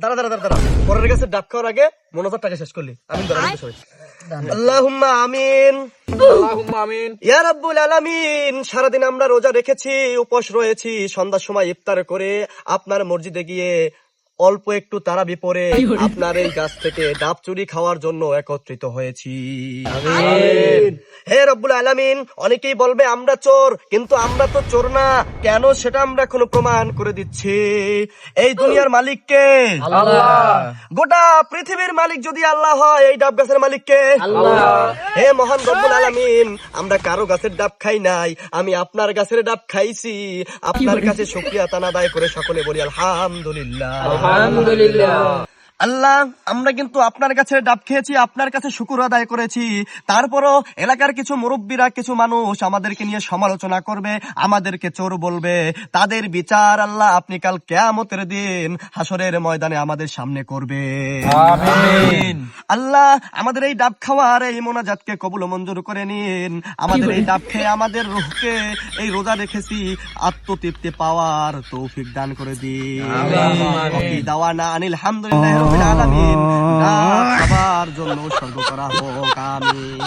দাঁড়া দাঁড়া দাঁড়া দাঁড়া, পরের কাছে ডাব খাওয়ার আগে মনোজার টাকা শেষ করলি। আমিন ধরা আল্লাহুম্মা আমিন, আল্লাহুম্মা আমিন। ইয়া রাব্বুল আলামিন। সারাদিন আমরা রোজা রেখেছি, উপোস রয়েছি, সন্ধ্যার সময় ইফতার করে আপনার মসজিদে গিয়ে অল্প একটু তারাবি পরে আপনার এই গাছ থেকে ডাব চুরি খাওয়ার জন্য একত্রিত হয়েছি। হে রব্বুল আলামিন, অনেকেই বলবে আমরা চোর, কিন্তু আমরা তো চোর না। কেন সেটা আমরা এখন প্রমাণ করে দিচ্ছি। এই দুনিয়ার মালিক কে? আল্লাহ। গোটা পৃথিবীর মালিক যদি আল্লাহ হয়, এই ডাব গাছের মালিক কে? আল্লাহ। হে মহান রব্বুল আলামিন, আমরা কারো গাছের ডাব খাই নাই, আমি আপনার গাছের ডাব খাইছি। আপনার কাছে শুকরিয়া তান আদায় করে সকলে বলি আলহামদুলিল্লাহ। আলহামদুলিল্লাহ। আল্লাহ, আমরা কিন্তু আপনার কাছে ডাব খেয়েছি, আপনার কাছে শুকর আদায় করেছি। তারপরও এলাকার কিছু মুরব্বীরা, কিছু মানুষ আমাদেরকে নিয়ে সমালোচনা করবে, আমাদেরকে চোর বলবে। তাদের বিচার আল্লাহ আপনি কাল কিয়ামতের দিন হাসরের ময়দানে আমাদের সামনে করবে। আমিন। আল্লাহ, আমাদের এই ডাব খাওয়ার এই মোনাজাতকে কবুল ও মঞ্জুর করে নিন। আমাদের এই ডাব খেয়ে আমাদের রূহকে এই রোজা রেখেছি আত্মতৃপ্তি পাওয়ার তৌফিক দান করে দিন। আমিন। দাওয়ানা আনিল হামদুলিল্লাহি রাব্বিল আলামিন। ডাব খাবার জন্য উৎসর্গ করা হোক। আমিন।